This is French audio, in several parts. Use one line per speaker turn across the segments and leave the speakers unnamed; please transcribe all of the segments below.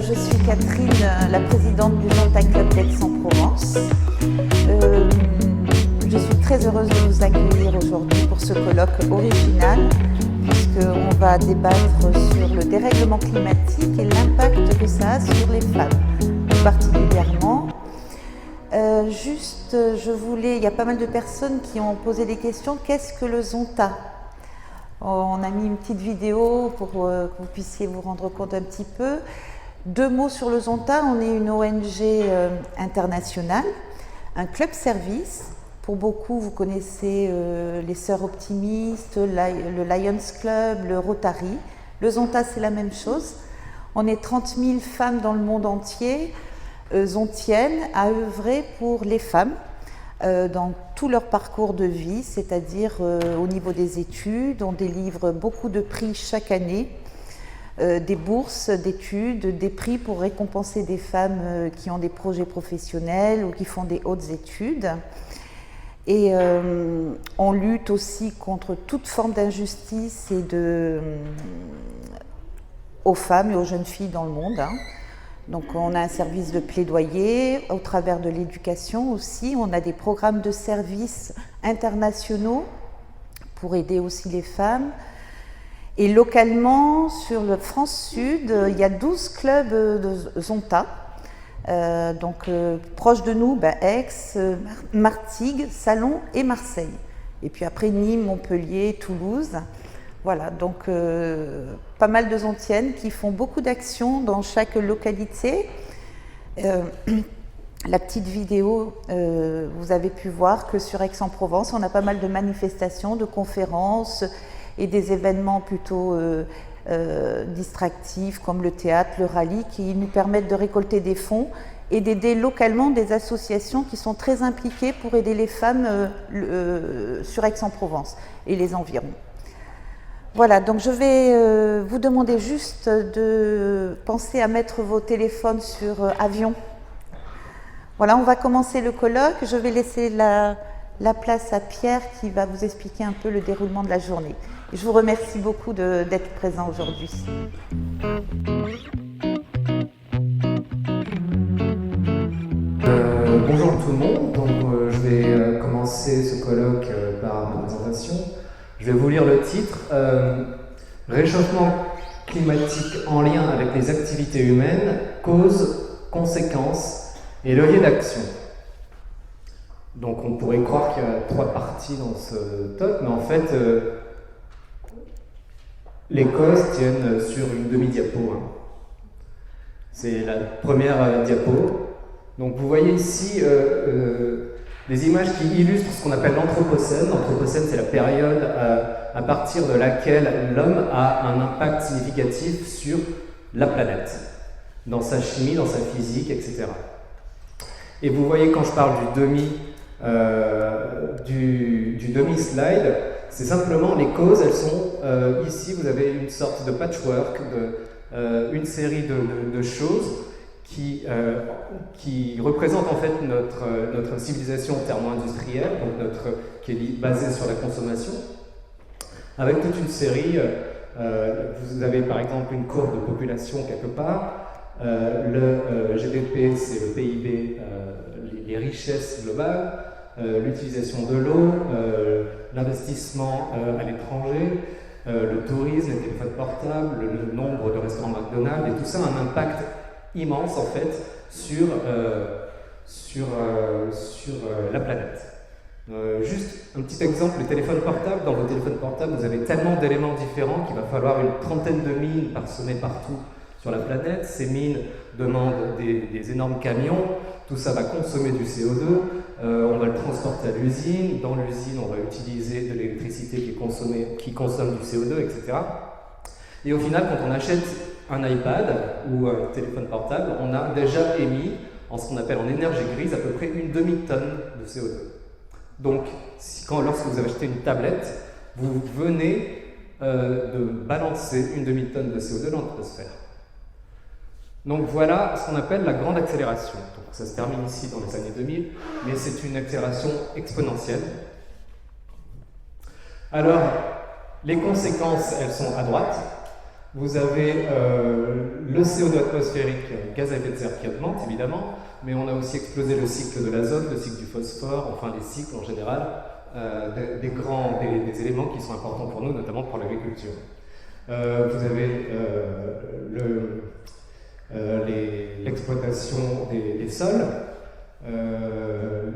je suis Catherine, la présidente du Zonta Club d'Aix-en-Provence. Je suis très heureuse de vous accueillir aujourd'hui pour ce colloque original, puisqu'on va débattre sur le dérèglement climatique et l'impact que ça a sur les femmes, plus particulièrement. Il y a pas mal de personnes qui ont posé des questions. Qu'est-ce que le Zonta ? On a mis une petite vidéo pour que vous puissiez vous rendre compte un petit peu. 2 mots sur le Zonta. On est une ONG internationale, un club service. Pour beaucoup, vous connaissez les Sœurs Optimistes, le Lions Club, le Rotary. Le Zonta, c'est la même chose. On est 30 000 femmes dans le monde entier, zontiennes, à œuvrer pour les femmes dans tout leur parcours de vie, c'est-à-dire au niveau des études. On délivre beaucoup de prix chaque année, des bourses d'études, des prix pour récompenser des femmes qui ont des projets professionnels ou qui font des hautes études. Et on lutte aussi contre toute forme d'injustice aux femmes et aux jeunes filles dans le monde. Donc on a un service de plaidoyer au travers de l'éducation aussi. On a des programmes de services internationaux pour aider aussi les femmes. Et localement, sur le France Sud, il y a 12 clubs de Zonta. Proche de nous, Aix, Martigues, Salon et Marseille. Et puis après Nîmes, Montpellier, Toulouse. Voilà, donc pas mal de zontiennes qui font beaucoup d'actions dans chaque localité. La petite vidéo, vous avez pu voir que sur Aix-en-Provence, on a pas mal de manifestations, de conférences et des événements plutôt distractifs comme le théâtre, le rallye, qui nous permettent de récolter des fonds et d'aider localement des associations qui sont très impliquées pour aider les femmes sur Aix-en-Provence et les environs. Voilà, donc je vais vous demander juste de penser à mettre vos téléphones sur avion. Voilà, on va commencer le colloque. Je vais laisser la place à Pierre qui va vous expliquer un peu le déroulement de la journée. Et je vous remercie beaucoup d'être présent aujourd'hui.
Bonjour tout le monde, je vais commencer ce colloque par ma présentation. Je vais vous lire le titre Réchauffement climatique en lien avec les activités humaines, causes, conséquences et leviers d'action. Donc on pourrait croire qu'il y a 3 parties dans ce talk, mais en fait les causes tiennent sur une demi-diapo. C'est la première diapo. Donc vous voyez ici des images qui illustrent ce qu'on appelle l'Anthropocène. L'Anthropocène, c'est la période à partir de laquelle l'homme a un impact significatif sur la planète, dans sa chimie, dans sa physique, etc. Et vous voyez quand je parle du demi-slide, c'est simplement les causes, elles sont ici, vous avez une sorte de patchwork, une série de choses qui représente en fait notre civilisation thermo-industrielle, donc qui est basée sur la consommation, avec toute une série. Vous avez par exemple une courbe de population quelque part. Le GDP, c'est le PIB, les richesses globales, l'utilisation de l'eau, l'investissement à l'étranger, le tourisme, les téléphones portables, le nombre de restaurants McDonald's, et tout ça a un impact immense en fait sur la planète. Juste un petit exemple, les téléphones portables. Dans vos téléphones portables, vous avez tellement d'éléments différents qu'il va falloir une trentaine de mines parsemées partout sur la planète. Ces mines demandent des énormes camions, tout ça va consommer du CO2, on va le transporter à l'usine, dans l'usine on va utiliser de l'électricité qui consomme du CO2, etc. Et au final, quand on achète un iPad ou un téléphone portable, on a déjà émis, en ce qu'on appelle en énergie grise, à peu près une demi-tonne de CO2. Donc, lorsque vous avez acheté une tablette, vous venez de balancer une demi-tonne de CO2 dans l'atmosphère. Donc voilà ce qu'on appelle la grande accélération. Donc, ça se termine ici dans les années 2000, mais c'est une accélération exponentielle. Alors, les conséquences, elles sont à droite. Vous avez le CO2 atmosphérique, gaz à effet de serre qui augmente évidemment, mais on a aussi explosé le cycle de l'azote, le cycle du phosphore, enfin les cycles en général, des éléments qui sont importants pour nous, notamment pour l'agriculture. Vous avez l'exploitation des sols,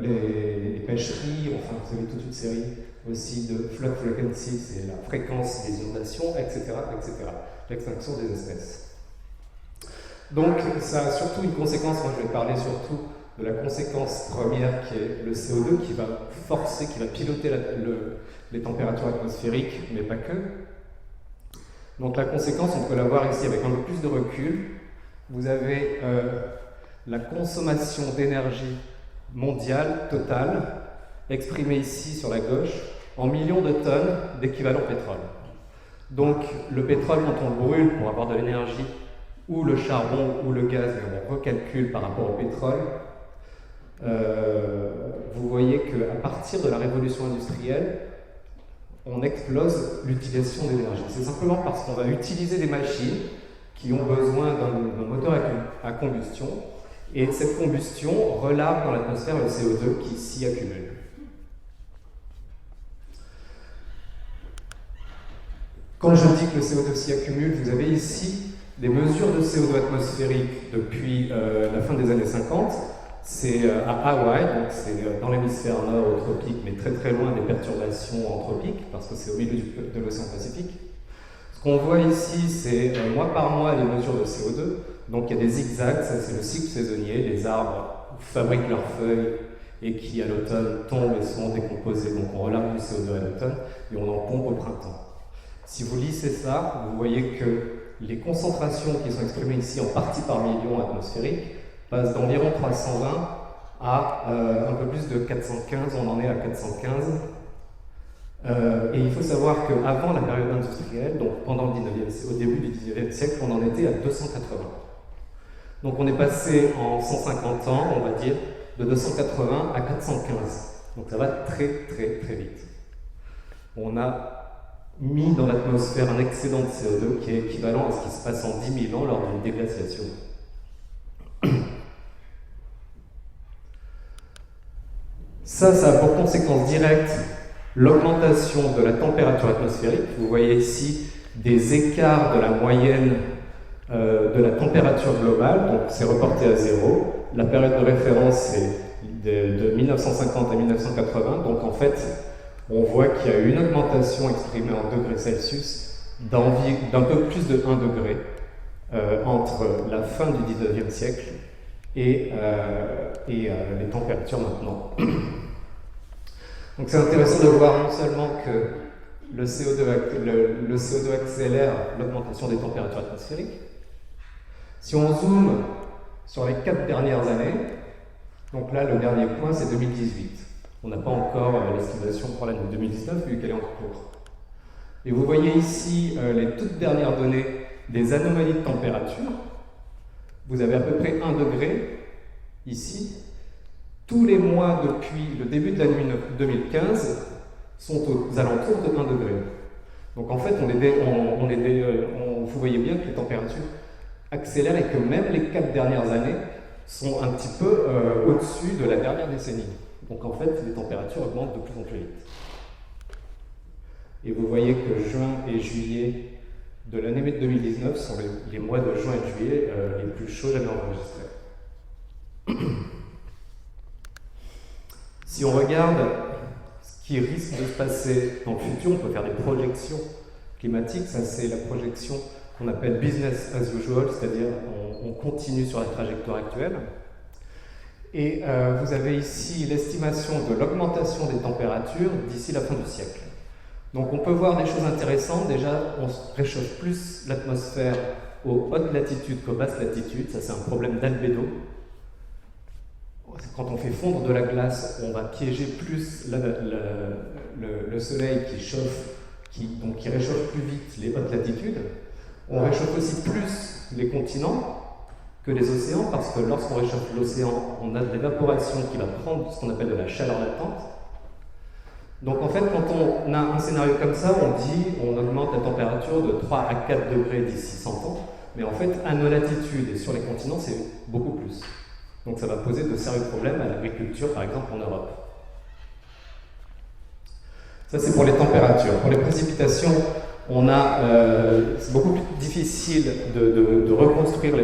les pêcheries, enfin vous avez toute une série aussi de flood frequency, c'est la fréquence des inondations, etc., etc., l'extinction des espèces. Donc ça a surtout une conséquence, moi je vais parler surtout de la conséquence première qui est le CO2 qui va forcer, qui va piloter les températures atmosphériques, mais pas que. Donc la conséquence, on peut la voir ici avec un peu plus de recul. Vous avez la consommation d'énergie mondiale totale, exprimée ici sur la gauche, en millions de tonnes d'équivalent pétrole. Donc le pétrole, quand on le brûle pour avoir de l'énergie, ou le charbon ou le gaz, et on recalcule par rapport au pétrole, vous voyez qu'à partir de la révolution industrielle, on explose l'utilisation d'énergie. C'est simplement parce qu'on va utiliser des machines qui ont besoin d'un moteur à combustion, et cette combustion relargue dans l'atmosphère le CO2 qui s'y accumule. Quand je dis que le CO2 s'y accumule, vous avez ici des mesures de CO2 atmosphérique depuis la fin des années 50. C'est à Hawaï, donc c'est dans l'hémisphère nord au tropique, mais très très loin des perturbations anthropiques, parce que c'est au milieu de l'océan Pacifique. Ce qu'on voit ici, c'est mois par mois les mesures de CO2. Donc il y a des zigzags, ça c'est le cycle saisonnier, les arbres fabriquent leurs feuilles et qui à l'automne tombent et sont décomposés. Donc on relargue du CO2 à l'automne et on en pompe au printemps. Si vous lissez ça, vous voyez que les concentrations qui sont exprimées ici en partie par million atmosphérique passent d'environ 320 à un peu plus de 415, on en est à 415. Et il faut savoir qu'avant la période industrielle, donc pendant le 19e, au début du 19e siècle, on en était à 280. Donc on est passé en 150 ans, on va dire, de 280 à 415. Donc ça va très très très vite. On a mis dans l'atmosphère un excédent de CO2 qui est équivalent à ce qui se passe en 10 000 ans lors d'une déglaciation. Ça a pour conséquence directe l'augmentation de la température atmosphérique. Vous voyez ici des écarts de la moyenne de la température globale, donc c'est reporté à zéro. La période de référence c'est de 1950 à 1980, donc en fait on voit qu'il y a eu une augmentation exprimée en degrés Celsius d'un peu plus de 1 degré entre la fin du 19e siècle et les températures maintenant. Donc c'est intéressant de voir non seulement que le CO2 accélère l'augmentation des températures atmosphériques. Si on zoome sur les 4 dernières années, donc là le dernier point c'est 2018. On n'a pas encore l'estimation pour l'année 2019 vu qu'elle est en cours. Et vous voyez ici les toutes dernières données des anomalies de température. Vous avez à peu près 1 degré ici. Tous les mois depuis le début de l'année 2015 sont aux alentours de 1 degré. Donc en fait, vous voyez bien que les températures accélèrent et que même les 4 dernières années sont un petit peu au-dessus de la dernière décennie. Donc en fait, les températures augmentent de plus en plus vite. Et vous voyez que juin et juillet de l'année 2019 sont les mois de juin et juillet les plus chauds jamais enregistrés. Si on regarde ce qui risque de se passer dans le futur, on peut faire des projections climatiques. Ça, c'est la projection qu'on appelle business as usual, c'est-à-dire on continue sur la trajectoire actuelle. Et vous avez ici l'estimation de l'augmentation des températures d'ici la fin du siècle. Donc on peut voir des choses intéressantes. Déjà, on réchauffe plus l'atmosphère aux hautes latitudes qu'aux basses latitudes. Ça, c'est un problème d'albédo. Quand on fait fondre de la glace, on va piéger plus le soleil qui chauffe, donc qui réchauffe plus vite les hautes latitudes. On réchauffe aussi plus les continents que les océans, parce que lorsqu'on réchauffe l'océan, on a de l'évaporation qui va prendre ce qu'on appelle de la chaleur latente. Donc en fait, quand on a un scénario comme ça, on augmente la température de 3 à 4 degrés d'ici 100 ans, mais en fait, à nos latitudes et sur les continents, c'est beaucoup plus. Donc ça va poser de sérieux problèmes à l'agriculture, par exemple en Europe. Ça, c'est pour les températures. Pour les précipitations, c'est beaucoup plus difficile de reconstruire,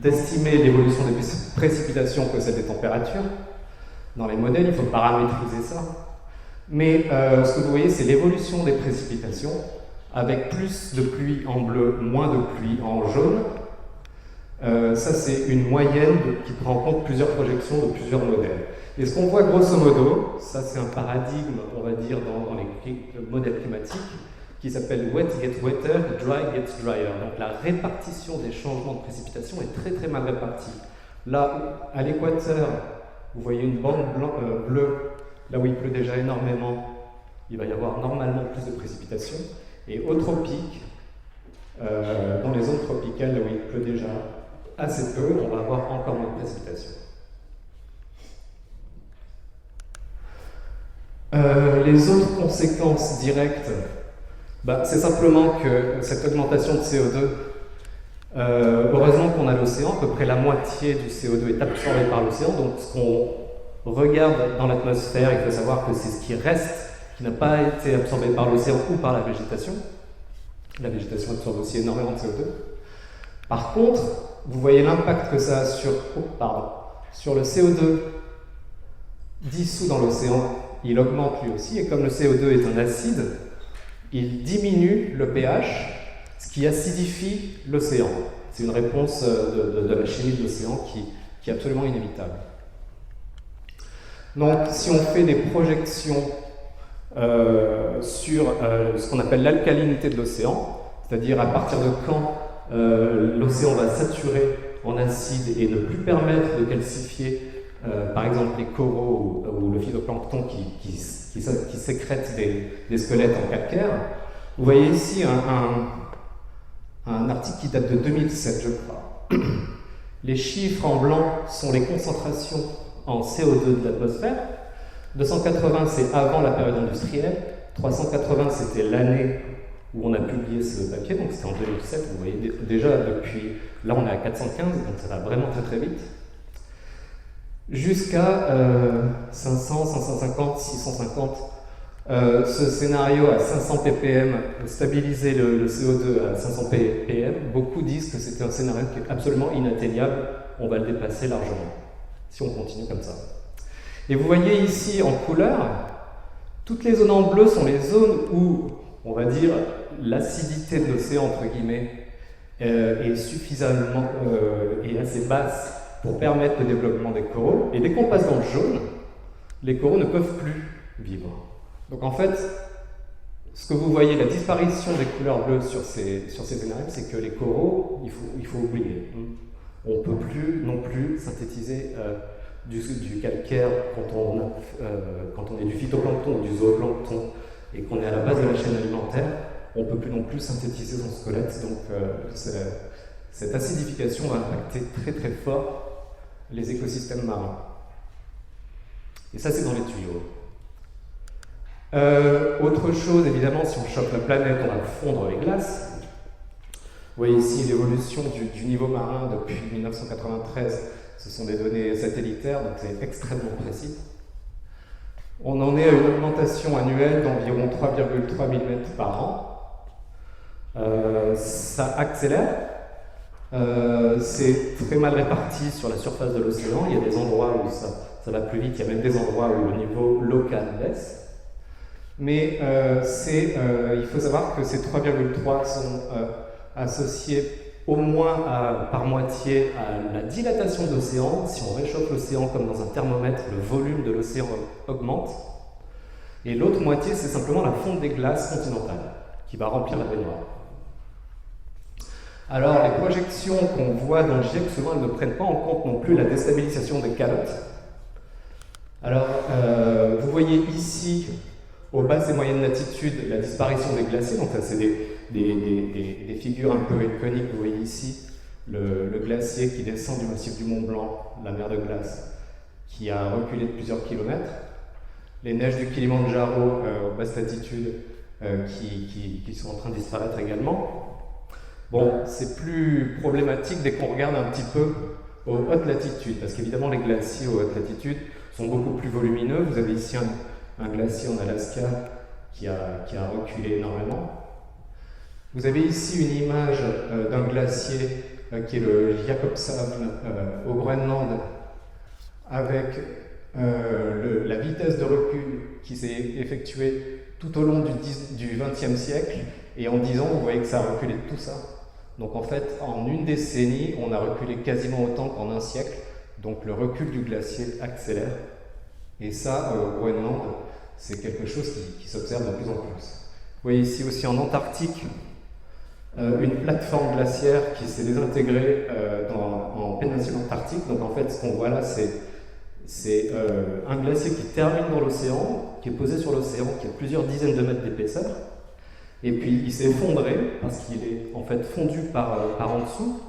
d'estimer l'évolution des précipitations que celle des températures. Dans les modèles, il faut paramétriser ça. Mais ce que vous voyez, c'est l'évolution des précipitations, avec plus de pluie en bleu, moins de pluie en jaune. Ça, c'est une moyenne qui prend en compte plusieurs projections de plusieurs modèles. Et ce qu'on voit grosso modo, ça c'est un paradigme, on va dire, dans les modèles climatiques, qui s'appelle wet gets wetter, dry gets drier. Donc la répartition des changements de précipitation est très très mal répartie. Là, à l'équateur, vous voyez une bande bleue, là où il pleut déjà énormément, il va y avoir normalement plus de précipitations. Et au tropique, dans les zones tropicales, là où il pleut déjà assez peu, on va avoir encore moins de précipitations. Les autres conséquences directes, c'est simplement que cette augmentation de CO2, heureusement qu'on a l'océan, à peu près la moitié du CO2 est absorbé par l'océan, donc ce qu'on regarde dans l'atmosphère, il faut savoir que c'est ce qui reste, qui n'a pas été absorbé par l'océan ou par la végétation. La végétation absorbe aussi énormément de CO2. Par contre, vous voyez l'impact que ça a sur le CO2 dissous dans l'océan. Il augmente lui aussi, et comme le CO2 est un acide, il diminue le pH, ce qui acidifie l'océan. C'est une réponse de la chimie de l'océan qui est absolument inévitable. Donc, si on fait des projections sur ce qu'on appelle l'alcalinité de l'océan, c'est-à-dire à partir de quand l'océan va saturer en acide et ne plus permettre de calcifier par exemple les coraux ou le phytoplancton qui sécrètent des squelettes en calcaire. Vous voyez ici un article qui date de 2007, je crois. Les chiffres en blanc sont les concentrations en CO2 de l'atmosphère. 280, c'est avant la période industrielle. 380, c'était l'année où on a publié ce papier, donc c'était en 2007. Vous voyez déjà depuis, là on est à 415, donc ça va vraiment très très vite. Jusqu'à 500, 550, 650. Ce scénario à 500 ppm, stabiliser le CO2 à 500 ppm, beaucoup disent que c'était un scénario qui est absolument inatteignable, on va le dépasser largement, si on continue comme ça. Et vous voyez ici en couleur, toutes les zones en bleu sont les zones où, on va dire, l'acidité de l'océan, entre guillemets, est suffisamment et assez basse pour permettre le développement des coraux. Et dès qu'on passe dans le jaune, les coraux ne peuvent plus vivre. Donc en fait, ce que vous voyez, la disparition des couleurs bleues sur ces scénarios, c'est que les coraux, il faut oublier. On ne peut plus non plus synthétiser du calcaire quand on est du phytoplancton ou du zooplancton et qu'on est à la base de la chaîne alimentaire, on ne peut plus non plus synthétiser son squelette. Donc cette acidification va impacter très très fort les écosystèmes marins. Et ça, c'est dans les tuyaux. Autre chose, évidemment, si on choque la planète, on va fondre les glaces. Vous voyez ici l'évolution du niveau marin depuis 1993. Ce sont des données satellitaires, donc c'est extrêmement précis. On en est à une augmentation annuelle d'environ 3,3 mm par an. Ça accélère. C'est très mal réparti sur la surface de l'océan. Il y a des endroits où ça va plus vite, il y a même des endroits où le niveau local baisse. Mais il faut savoir que ces 3,3 sont associés au moins par moitié à la dilatation de l'océan. Si on réchauffe l'océan comme dans un thermomètre, le volume de l'océan augmente. Et l'autre moitié, c'est simplement la fonte des glaces continentales qui va remplir la baignoire. Alors, les projections qu'on voit dans le GIEC, souvent, elles ne prennent pas en compte non plus la déstabilisation des calottes. Alors, vous voyez ici, aux basses et moyennes latitudes, la disparition des glaciers. Donc, ça, c'est des figures un peu iconiques. Vous voyez ici le glacier qui descend du massif du Mont Blanc, la mer de glace, qui a reculé de plusieurs kilomètres. les neiges du Kilimandjaro aux basses latitudes qui sont en train de disparaître également. Bon, c'est plus problématique dès qu'on regarde un petit peu aux hautes latitudes, parce qu'évidemment les glaciers aux hautes latitudes sont beaucoup plus volumineux. Vous avez ici un glacier en Alaska qui a reculé énormément. Vous avez ici une image d'un glacier qui est le Jakobshavn au Groenland, avec la vitesse de recul qui s'est effectuée tout au long du XXe siècle, et en 10 ans, vous voyez que ça a reculé de tout ça. Donc en fait, en une décennie, on a reculé quasiment autant qu'en un siècle, donc le recul du glacier accélère, et ça, au Groenland, c'est quelque chose qui s'observe de plus en plus. Vous voyez ici aussi en Antarctique, une plateforme glaciaire qui s'est désintégrée en péninsule antarctique. Donc en fait, ce qu'on voit là, c'est un glacier qui termine dans l'océan, qui est posé sur l'océan, qui a plusieurs dizaines de mètres d'épaisseur, et puis il s'est effondré parce qu'il est en fait fondu par en dessous,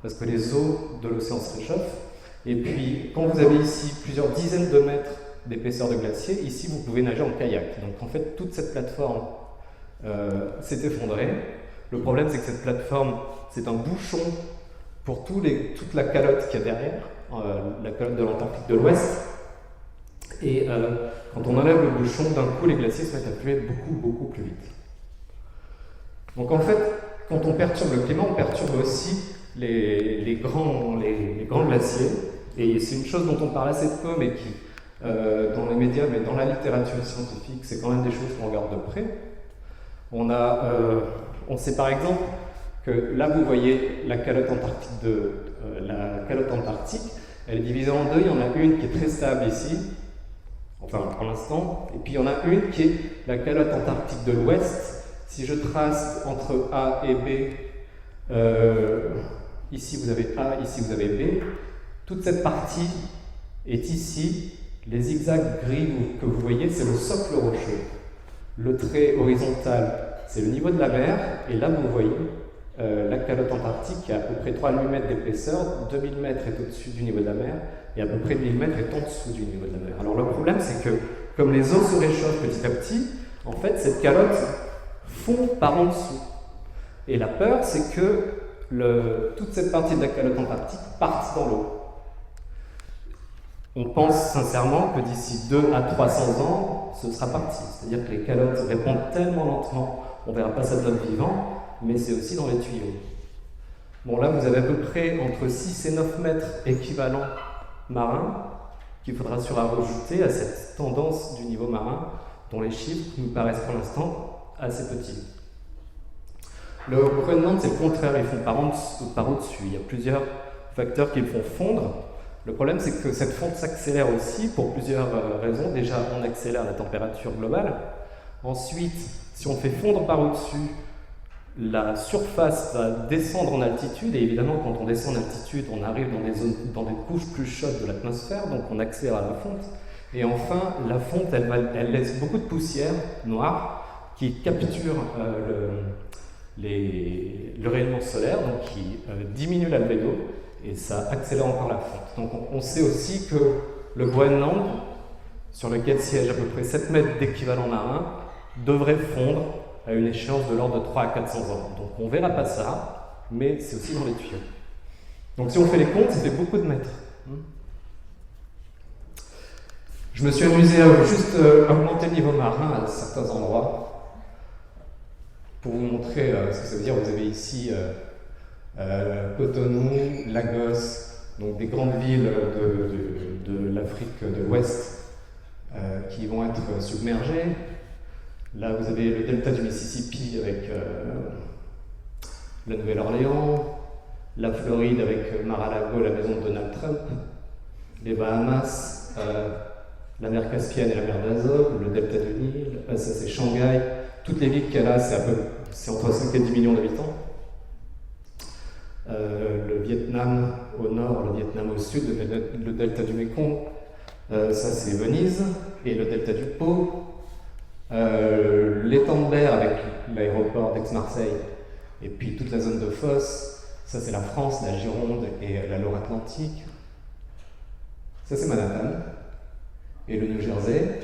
parce que les eaux de l'océan se réchauffent. Et puis quand vous avez ici plusieurs dizaines de mètres d'épaisseur de glacier, ici vous pouvez nager en kayak. Donc en fait, toute cette plateforme s'est effondrée. Le problème, c'est que cette plateforme, c'est un bouchon pour toute la calotte qu'il y a derrière, la calotte de l'Antarctique de l'Ouest. Et quand on enlève le bouchon, d'un coup, les glaciers se mettent à fluer beaucoup, beaucoup plus vite. Donc en fait, quand on perturbe le climat, on perturbe aussi les grands glaciers. Et c'est une chose dont on parle assez peu, mais qui, dans les médias, mais dans la littérature scientifique, c'est quand même des choses qu'on regarde de près. On sait par exemple que là vous voyez la calotte antarctique, elle est divisée en deux. Il y en a une qui est très stable ici, enfin pour l'instant, et puis il y en a une qui est la calotte antarctique de l'Ouest. Si je trace entre A et B, ici vous avez A, ici vous avez B, toute cette partie est ici. Les zigzags gris que vous voyez, c'est le socle rocheux. Le trait horizontal, c'est le niveau de la mer, et là vous voyez la calotte antarctique qui a à peu près 3000 mètres d'épaisseur, 2000 mètres est au-dessus du niveau de la mer, et à peu près 1000 mètres est en dessous du niveau de la mer. Alors le problème, c'est que comme les eaux se réchauffent petit à petit, en fait cette calotte fond par en dessous. Et la peur, c'est que toute cette partie de la calotte antarctique parte dans l'eau. On pense sincèrement que d'ici 2 à 300 ans, ce sera parti. C'est-à-dire que les calottes répondent tellement lentement, on ne verra pas ça de l'homme vivant, mais c'est aussi dans les tuyaux. Bon, là, vous avez à peu près entre 6 et 9 mètres équivalents marins qu'il faudra surajouter à cette tendance du niveau marin, dont les chiffres nous paraissent pour l'instant assez petits. Le Groenland, c'est le contraire, ils font par au-dessus. Il y a plusieurs facteurs qui le font fondre. Le problème, c'est que cette fonte s'accélère aussi pour plusieurs raisons. Déjà, on accélère la température globale. Ensuite, si on fait fondre par au-dessus, la surface va descendre en altitude. Et évidemment, quand on descend en altitude, on arrive dans des couches plus chaudes de l'atmosphère, donc on accélère la fonte. Et enfin, la fonte, elle laisse beaucoup de poussière noire qui capture le rayonnement solaire, donc qui diminue l'albédo. Et ça accélère encore la fonte. Donc on sait aussi que le Groenland, sur lequel siègent à peu près 7 mètres d'équivalent marin, devrait fondre à une échéance de l'ordre de 3 à 400 ans. Donc on ne verra pas ça, mais c'est aussi dans les tuyaux. Donc si on fait les comptes, ça fait beaucoup de mètres. Je me suis amusé à juste augmenter le niveau marin à certains endroits pour vous montrer ce que ça veut dire. Vous avez ici Cotonou, Lagos, donc des grandes villes de l'Afrique de l'Ouest qui vont être submergées. Là, vous avez le delta du Mississippi avec la Nouvelle-Orléans, la Floride avec Mar-a-Lago, la maison de Donald Trump, les Bahamas, la mer Caspienne et la mer d'Azov, le delta du Nil, ça c'est Shanghai. Toutes les villes qu'elle a, c'est entre 5 et 10 millions d'habitants. Le Vietnam au nord, le Vietnam au sud, le delta du Mékong, ça c'est Venise, et le delta du Pô, l'étang de Berre avec l'aéroport d'Aix-Marseille, et puis toute la zone de Fosse, ça c'est la France, la Gironde et la Loire-Atlantique. Ça c'est Manhattan, et le New Jersey.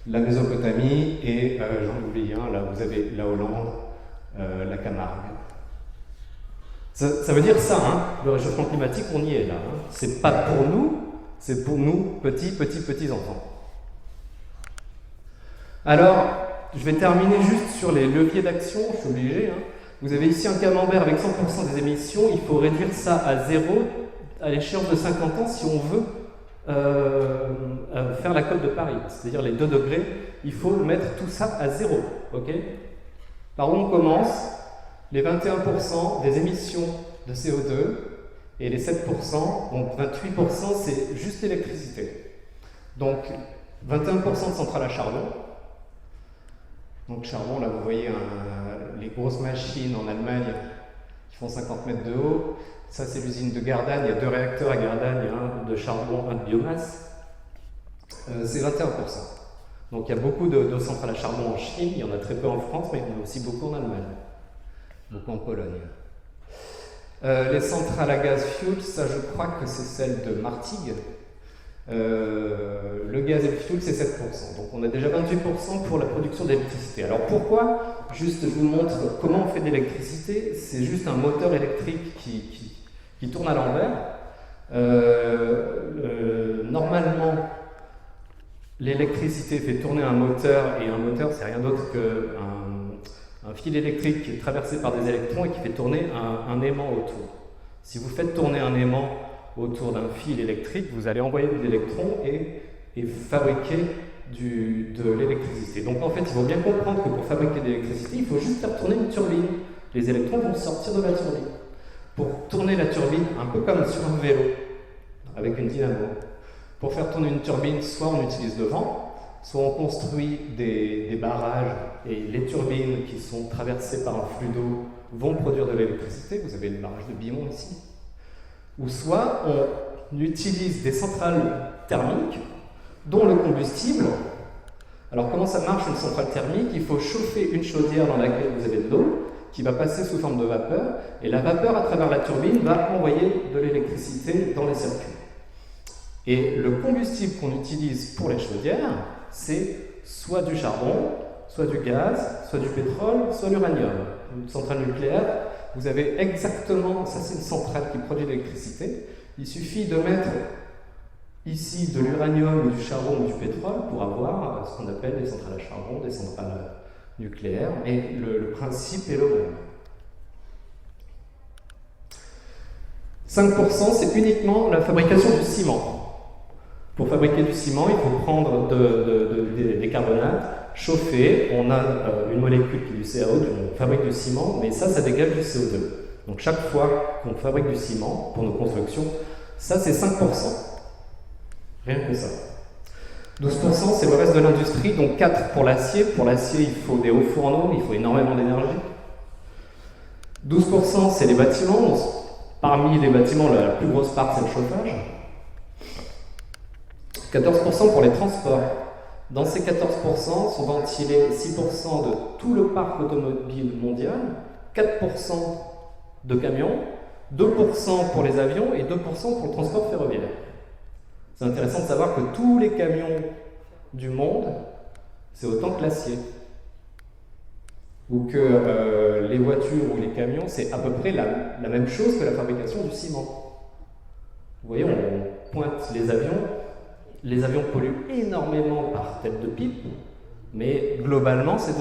la Mésopotamie et, j'en oublie un, là vous avez la Hollande, la Camargue. Ça veut dire ça, hein, le réchauffement climatique, on y est là. Hein. C'est pas pour nous, c'est pour nous, petits enfants. Alors, je vais terminer juste sur les leviers d'action, je suis obligé. Hein. Vous avez ici un camembert avec 100% des émissions, il faut réduire ça à 0 à l'échéance de 50 ans si on veut faire la COP de Paris, c'est-à-dire les 2 degrés, il faut mettre tout ça à 0. Okay, par où on commence? Les 21% des émissions de CO2 et les 7%, donc 28%, c'est juste l'électricité. Donc 21% de centrales à charbon. Donc charbon, là vous voyez les grosses machines en Allemagne qui font 50 mètres de haut. Ça c'est l'usine de Gardanne, il y a 2 réacteurs à Gardanne, un de charbon, un de biomasse. C'est 21%. Donc il y a beaucoup de centrales à charbon en Chine, il y en a très peu en France, mais il y en a aussi beaucoup en Allemagne. Beaucoup en Pologne. Les centrales à gaz fuel, ça je crois que c'est celle de Martigues. Le gaz et le fuel, c'est 7%. Donc on a déjà 28% pour la production d'électricité. Alors pourquoi? Juste, je vous montre comment on fait de l'électricité. C'est juste un moteur électrique qui tourne à l'envers. Normalement, l'électricité fait tourner un moteur, et un moteur, c'est rien d'autre qu'un fil électrique qui est traversé par des électrons et qui fait tourner un aimant autour. Si vous faites tourner un aimant autour d'un fil électrique, vous allez envoyer des électrons et fabriquer de l'électricité. Donc en fait, il faut bien comprendre que pour fabriquer de l'électricité, il faut juste faire tourner une turbine. Les électrons vont sortir de la turbine. Pour tourner la turbine, un peu comme sur un vélo, avec une dynamo. Pour faire tourner une turbine, soit on utilise le vent, soit on construit des barrages, et les turbines qui sont traversées par un flux d'eau vont produire de l'électricité. Vous avez le barrage de Bimont ici. Ou soit on utilise des centrales thermiques dont le combustible. Alors comment ça marche une centrale thermique? Il faut chauffer une chaudière dans laquelle vous avez de l'eau qui va passer sous forme de vapeur, et la vapeur à travers la turbine va envoyer de l'électricité dans les circuits. Et le combustible qu'on utilise pour les chaudières, c'est soit du charbon, soit du gaz, soit du pétrole, soit l'uranium. Une centrale nucléaire, vous avez exactement, ça c'est une centrale qui produit de l'électricité, il suffit de mettre ici de l'uranium ou du charbon ou du pétrole pour avoir ce qu'on appelle des centrales à charbon, des centrales nucléaires, et le principe est le même. 5%, c'est uniquement la fabrication du ciment. Pour fabriquer du ciment, il faut prendre des carbonates, chauffer, on a une molécule qui est du CO2, on fabrique du ciment, mais ça dégage du CO2. Donc chaque fois qu'on fabrique du ciment pour nos constructions, ça c'est 5%. Rien que ça. 12% c'est le reste de l'industrie, donc 4% pour l'acier. Pour l'acier, il faut des hauts fourneaux, il faut énormément d'énergie. 12% c'est les bâtiments. Parmi les bâtiments, la plus grosse part c'est le chauffage. 14% pour les transports. Dans ces 14% sont ventilés 6% de tout le parc automobile mondial, 4% de camions, 2% pour les avions et 2% pour le transport ferroviaire. C'est intéressant de savoir que tous les camions du monde, c'est autant que l'acier. Ou que les voitures ou les camions, c'est à peu près la même chose que la fabrication du ciment. Vous voyez, on pointe les avions. Les avions polluent énormément par tête de pipe, mais globalement, c'est 2%.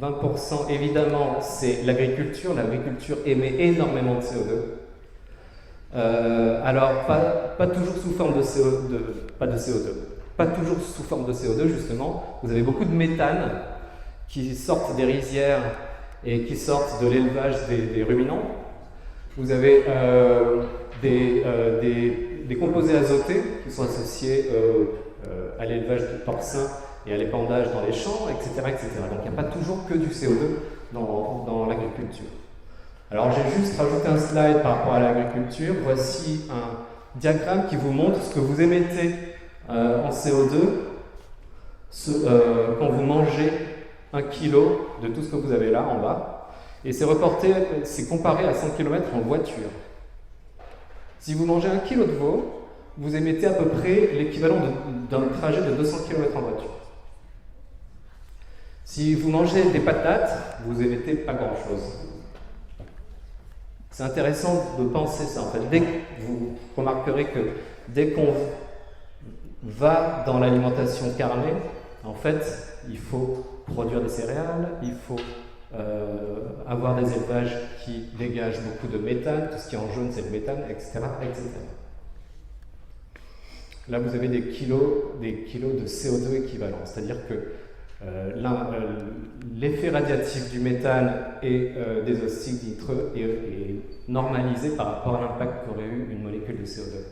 20%, évidemment, c'est l'agriculture. L'agriculture émet énormément de CO2. Alors, pas toujours sous forme de CO2, pas toujours sous forme de CO2, justement. Vous avez beaucoup de méthane qui sortent des rizières et qui sortent de l'élevage des ruminants. Vous avez des composés azotés qui sont associés à l'élevage du porcin et à l'épandage dans les champs, etc. etc. Donc il n'y a pas toujours que du CO2 dans l'agriculture. Alors j'ai juste rajouté un slide par rapport à l'agriculture. Voici un diagramme qui vous montre ce que vous émettez en CO2 quand vous mangez 1 kg de tout ce que vous avez là en bas. Et c'est comparé à 100 km en voiture. Si vous mangez 1 kg de veau, vous émettez à peu près l'équivalent d'un trajet de 200 km en voiture. Si vous mangez des patates, vous émettez pas grand-chose. C'est intéressant de penser ça, en fait. Vous remarquerez que dès qu'on va dans l'alimentation carnée, en fait, il faut produire des céréales, il faut avoir des élevages qui dégagent beaucoup de méthane, tout ce qui est en jaune c'est le méthane, etc., etc. Là vous avez des kilos de CO2 équivalents, c'est-à-dire que l'effet radiatif du méthane et des oxydes nitreux est normalisé par rapport à l'impact qu'aurait eu une molécule de CO2.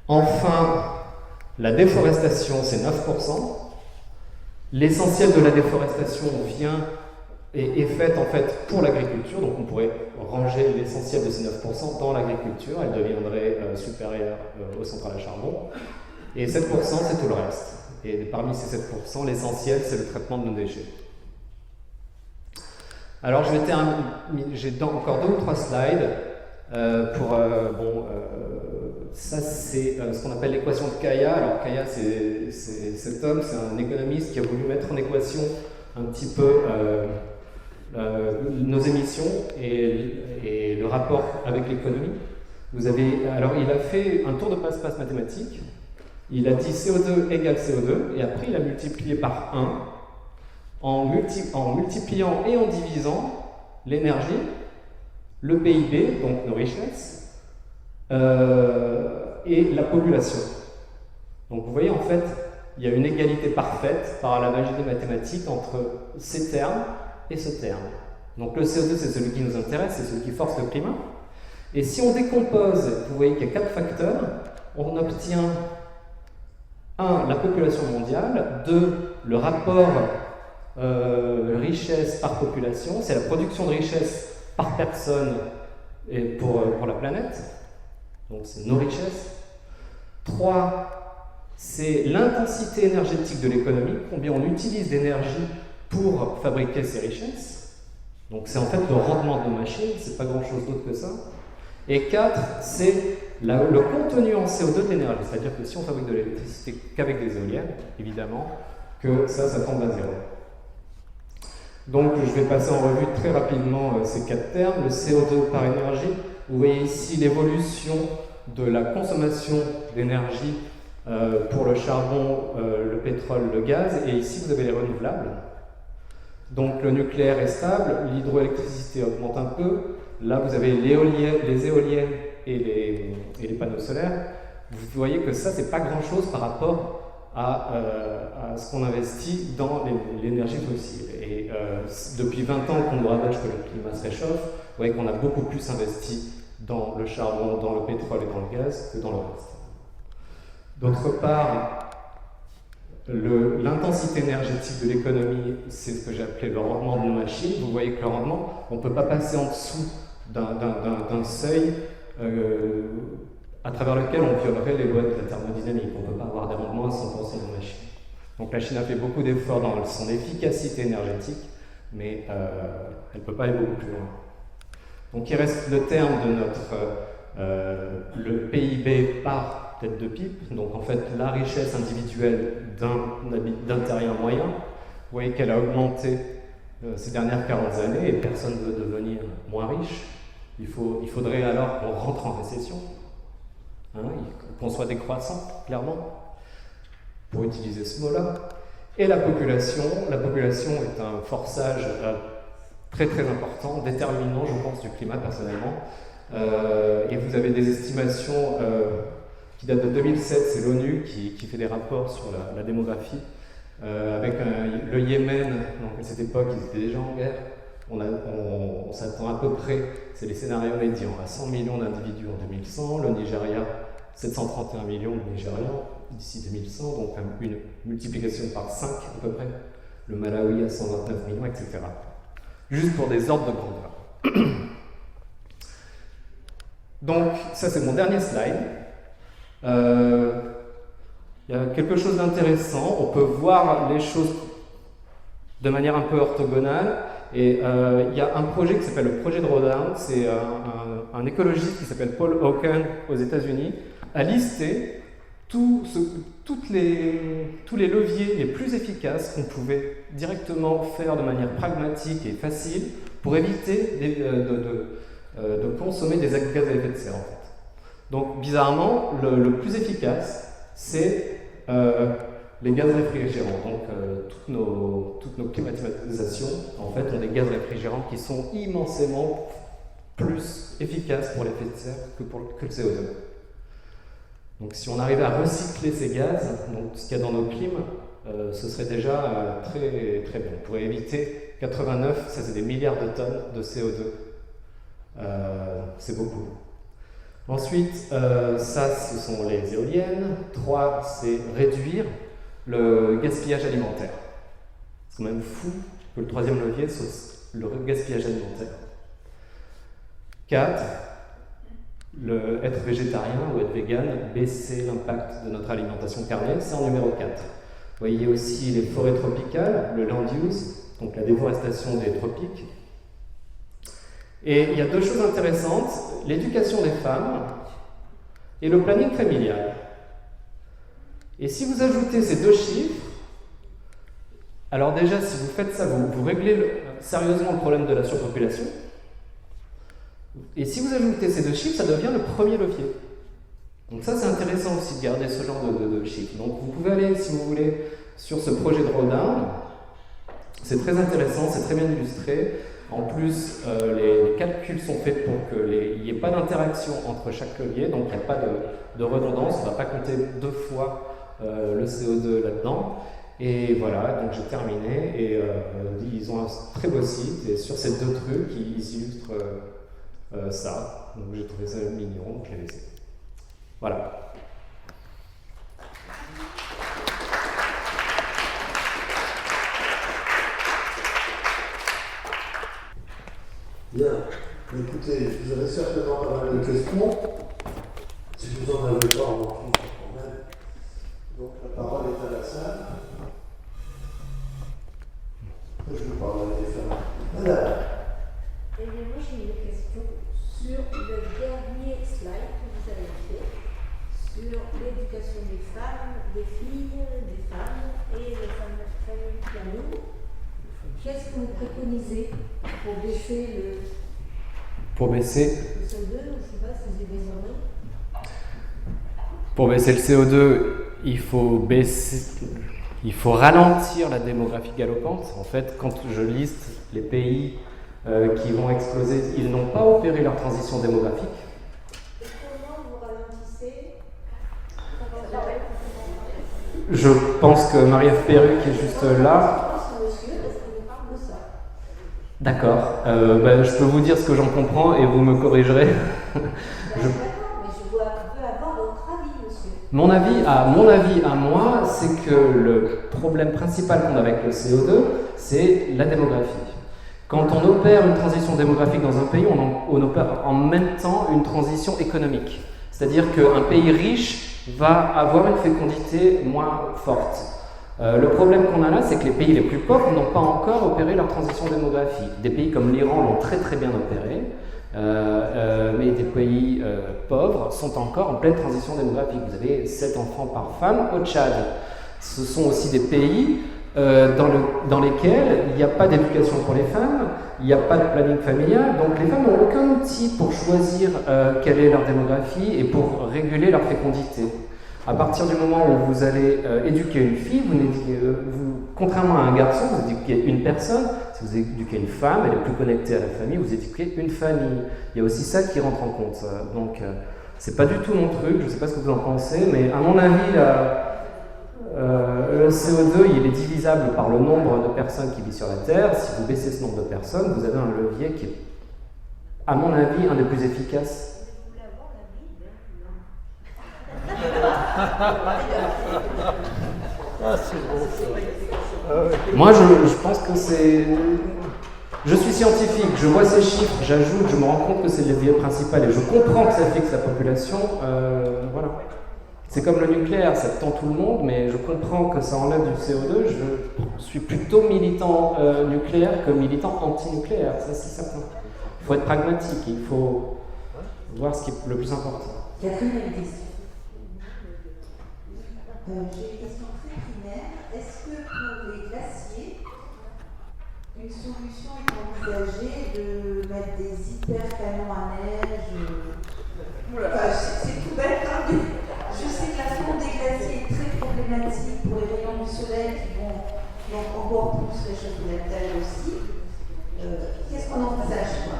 Enfin, la déforestation, c'est 9%. L'essentiel de la déforestation est faite en fait pour l'agriculture, donc on pourrait ranger l'essentiel de ces 9% dans l'agriculture, elle deviendrait supérieure aux centrales à charbon. Et 7%, c'est tout le reste. Et parmi ces 7%, l'essentiel, c'est le traitement de nos déchets. Alors, j'ai encore 2 ou 3 slides ça, c'est ce qu'on appelle l'équation de Kaya. Alors, Kaya, cet homme, c'est un économiste qui a voulu mettre en équation un petit peu nos émissions et le rapport avec l'économie. Alors, il a fait un tour de passe-passe mathématique. Il a dit CO2 égale CO2, et après il a multiplié par 1 en multipliant et en divisant l'énergie, le PIB, donc nos richesses, et la population. Donc vous voyez, en fait, il y a une égalité parfaite par la magie des mathématiques entre ces termes et ce terme. Donc le CO2, c'est celui qui nous intéresse, c'est celui qui force le climat. Et si on décompose, vous voyez qu'il y a 4 facteurs, on obtient 1, la population mondiale, 2, le rapport richesse par population, c'est la production de richesse par personne et pour la planète, donc c'est nos richesses. 3, c'est l'intensité énergétique de l'économie, combien on utilise d'énergie pour fabriquer ces richesses. Donc c'est en fait le rendement de nos machines, c'est pas grand chose d'autre que ça. Et 4, c'est le contenu en CO2 de l'énergie, c'est-à-dire que si on fabrique de l'électricité qu'avec des éoliennes, évidemment, que ça tombe à zéro. Donc je vais passer en revue très rapidement ces 4 termes. Le CO2 par énergie, vous voyez ici l'évolution de la consommation d'énergie pour le charbon, le pétrole, le gaz, et ici vous avez les renouvelables. Donc le nucléaire est stable, l'hydroélectricité augmente un peu. Là, vous avez les éoliennes et les panneaux solaires. Vous voyez que ça, c'est pas grand-chose par rapport à ce qu'on investit dans l'énergie fossile. Et depuis 20 ans qu'on nous rabâche que le climat se réchauffe, vous voyez qu'on a beaucoup plus investi dans le charbon, dans le pétrole et dans le gaz que dans le reste. D'autre part, l'intensité énergétique de l'économie, c'est ce que j'ai appelé le rendement de nos machines. Vous voyez que le rendement, on ne peut pas passer en dessous d'un seuil à travers lequel on violerait les lois de la thermodynamique. On ne peut pas avoir des rendements à 100% de nos machines. Donc la Chine a fait beaucoup d'efforts dans son efficacité énergétique, mais elle ne peut pas aller beaucoup plus loin. Donc il reste le terme de le PIB par tête de pipe, donc en fait la richesse individuelle d'un terrien moyen. Vous voyez qu'elle a augmenté ces dernières 40 années et personne ne veut devenir moins riche. Il faudrait alors qu'on rentre en récession, qu'on soit décroissant, clairement, pour utiliser ce mot-là. Et la population est un forçage très très important, déterminant, je pense, du climat personnellement. Et vous avez des estimations qui datent de 2007, c'est l'ONU qui fait des rapports sur la démographie. Avec le Yémen, donc à cette époque, ils étaient déjà en guerre. On s'attend à peu près, c'est les scénarios médians, à 100 millions d'individus en 2100, le Nigeria, 731 millions de Nigérians d'ici 2100, donc une multiplication par 5 à peu près. Le Malawi à 129 millions, etc. Juste pour des ordres de grandeur. Donc, ça c'est mon dernier slide. Il y a quelque chose d'intéressant, on peut voir les choses de manière un peu orthogonale, et il y a un projet qui s'appelle le projet Drawdown, c'est un écologiste qui s'appelle Paul Hawken aux États-Unis a listé tous les leviers les plus efficaces qu'on pouvait directement faire de manière pragmatique et facile pour éviter de consommer des gaz à effet de serre, en fait. Donc, bizarrement, le plus efficace, c'est les gaz réfrigérants. Donc, toutes nos climatisations, en fait, ont des gaz réfrigérants qui sont immensément plus efficaces pour l'effet de serre que le CO2. Donc, si on arrivait à recycler ces gaz, donc ce qu'il y a dans nos clims, ce serait déjà très, très bien. On pourrait éviter 89, ça c'est des milliards de tonnes de CO2. C'est beaucoup. Ensuite, ça, ce sont les éoliennes. 3, c'est réduire le gaspillage alimentaire. C'est quand même fou que le troisième levier soit le gaspillage alimentaire. 4, être végétarien ou être vegan, baisser l'impact de notre alimentation carnée, c'est en numéro 4. Vous voyez aussi les forêts tropicales, le land use, donc la déforestation des tropiques. Et il y a deux choses intéressantes, l'éducation des femmes et le planning familial. Et si vous ajoutez ces deux chiffres, alors déjà, si vous faites ça, vous réglez sérieusement le problème de la surpopulation. Et si vous ajoutez ces deux chiffres, ça devient le premier levier. Donc ça, c'est intéressant aussi de garder ce genre de chiffres. Donc vous pouvez aller, si vous voulez, sur ce projet de Rodin. C'est très intéressant, c'est très bien illustré. En plus, les calculs sont faits pour qu'il n'y ait pas d'interaction entre chaque levier, donc il n'y a pas de redondance, on ne va pas compter 2 fois le CO2 là-dedans. Et voilà, donc j'ai terminé, et ils ont un très beau site, et sur ces 2 trucs, ils illustrent ça. Donc j'ai trouvé ça mignon, donc je l'ai laissé. Voilà.
Bien. Écoutez, vous avez certainement pas mal de questions. Si vous en avez pas, on en trouve quand même. Donc la parole est à la salle. Je vous parle à des femmes. Madame.
Eh bien, moi j'ai une question sur le dernier slide que vous avez fait, sur l'éducation des femmes, des filles, des femmes et le family planning. Qu'est-ce que vous préconisez pour baisser le
Pour baisser
CO2, je ne sais pas si vous avez des oreilles.
Pour baisser le CO2, il faut ralentir la démographie galopante. En fait, quand je liste les pays qui vont exploser, ils n'ont pas opéré leur transition démographique.
Et comment vous ralentissez?
Je pense que Marie-Ève Perru, qui est juste là. D'accord. Je peux vous dire ce que j'en comprends et vous me corrigerez.
D'accord, mais je peux avoir votre avis, monsieur.
Mon avis à moi, c'est que le problème principal qu'on a avec le CO2, c'est la démographie. Quand on opère une transition démographique dans un pays, on opère en même temps une transition économique. C'est-à-dire qu'un pays riche va avoir une fécondité moins forte. Le problème qu'on a là, c'est que les pays les plus pauvres n'ont pas encore opéré leur transition démographique. Des pays comme l'Iran l'ont très très bien opéré, mais des pays pauvres sont encore en pleine transition démographique. Vous avez 7 enfants par femme au Tchad. Ce sont aussi des pays dans lesquels il n'y a pas d'éducation pour les femmes, il n'y a pas de planning familial, donc les femmes n'ont aucun outil pour choisir quelle est leur démographie et pour réguler leur fécondité. À partir du moment où vous allez éduquer une fille, contrairement à un garçon, vous éduquez une personne. Si vous éduquez une femme, elle est plus connectée à la famille, vous éduquez une famille. Il y a aussi ça qui rentre en compte. Donc, c'est pas du tout mon truc, je ne sais pas ce que vous en pensez, mais à mon avis, le CO2, il est divisable par le nombre de personnes qui vivent sur la Terre. Si vous baissez ce nombre de personnes, vous avez un levier qui est, à mon avis, un des plus efficaces.
Ah, c'est bon ça.
Moi, je pense que c'est... Je suis scientifique, je vois ces chiffres, j'ajoute, je me rends compte que c'est le levier principal et je comprends que ça fixe la population. Voilà. C'est comme le nucléaire, ça tend tout le monde, mais je comprends que ça enlève du CO2. Je suis plutôt militant nucléaire que militant anti-nucléaire, ça c'est certain. Il faut être pragmatique, il faut... voir ce qui est le plus important.
Catherine a une question. J'ai une question très primaire. Est-ce que pour les glaciers, une solution est envisagée de mettre des hyper-canons à neige c'est tout bête, hein, mais je sais que la fonte des glaciers est très problématique pour les rayons du soleil qui vont donc encore plus réchauffer la Terre aussi. Qu'est-ce qu'on envisage, quoi?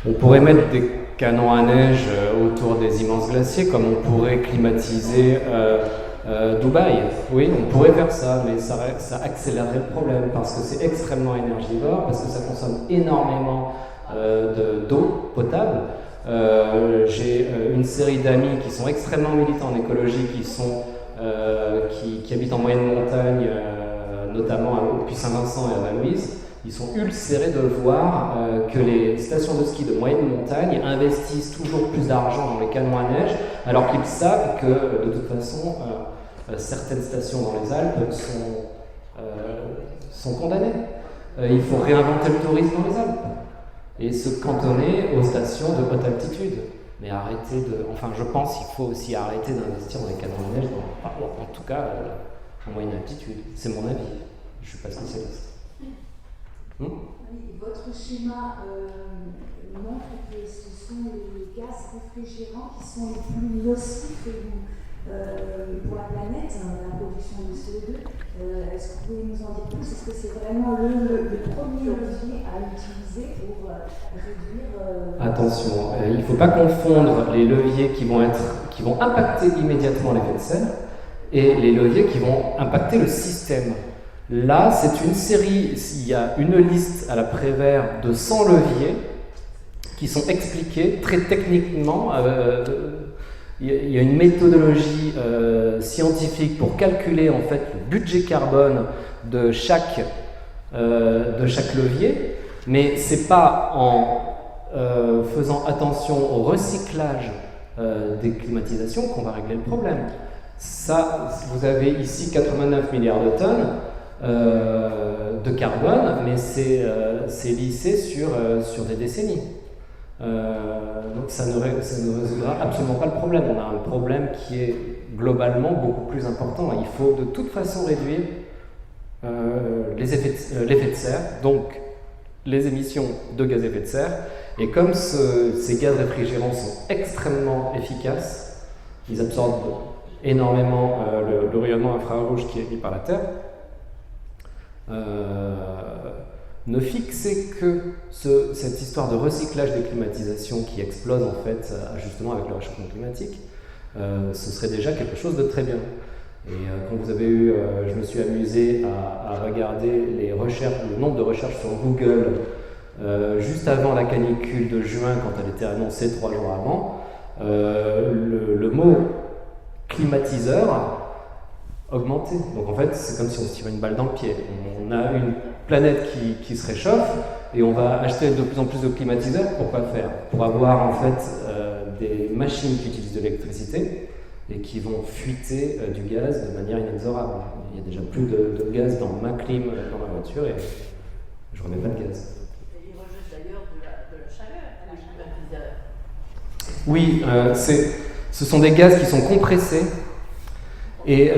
On pourrait mettre des canons à neige autour des immenses glaciers, comme on pourrait climatiser Dubaï. Oui, on pourrait faire ça, mais ça accélérerait le problème parce que c'est extrêmement énergivore, parce que ça consomme énormément d'eau potable. J'ai une série d'amis qui sont extrêmement militants en écologie, qui habitent en moyenne montagne, notamment au Puy-Saint-Vincent et à Val-Louise. Ils sont ulcérés de voir que les stations de ski de moyenne montagne investissent toujours plus d'argent dans les canons à neige, alors qu'ils savent que de toute façon, certaines stations dans les Alpes sont condamnées. Il faut réinventer le tourisme dans les Alpes et se cantonner aux stations de haute altitude. Mais arrêter de... Enfin, je pense qu'il faut aussi arrêter d'investir dans les canons à neige, en tout cas en moyenne altitude. C'est mon avis. Je ne suis pas spécialiste.
Oui, votre schéma montre que ce sont les gaz réfrigérants qui sont les plus nocifs pour la planète, la production de CO2. Est-ce que vous pouvez nous en dire plus? Est-ce que c'est vraiment le premier levier à utiliser pour réduire...
Attention, il ne faut pas confondre les leviers qui vont impacter immédiatement l'effet de serre et les leviers qui vont impacter le système. Là, c'est une série, il y a une liste à la Prévert de 100 leviers qui sont expliqués très techniquement. Il y a une méthodologie scientifique pour calculer en fait le budget carbone de chaque levier, mais c'est pas en faisant attention au recyclage des climatisations qu'on va régler le problème. Ça, vous avez ici 89 milliards de tonnes de carbone, mais c'est lissé sur des décennies. Donc ça ne résoudra absolument pas le problème. On a un problème qui est globalement beaucoup plus important. Il faut de toute façon réduire l'effet de serre, donc les émissions de gaz à effet de serre. Et comme ces gaz réfrigérants sont extrêmement efficaces, ils absorbent énormément le rayonnement infrarouge qui est émis par la Terre, ne fixer que cette histoire de recyclage des climatisations qui explose en fait justement avec le réchauffement climatique, ce serait déjà quelque chose de très bien. Et quand vous avez eu, je me suis amusé à regarder le nombre de recherches sur Google juste avant la canicule de juin, quand elle était annoncée 3 jours avant, le mot climatiseur augmenté. Donc en fait, c'est comme si on se tirait une balle dans le pied. On a une planète qui se réchauffe et on va acheter de plus en plus de climatiseurs. Pour quoi faire? Pour avoir en fait des machines qui utilisent de l'électricité et qui vont fuiter du gaz de manière inexorable. Il y a déjà plus de gaz dans ma clim, dans ma voiture, et je remets pas de gaz.
Et ils rejettent d'ailleurs de la chaleur à les climatiseurs.
Oui, ce sont des gaz qui sont compressés. Et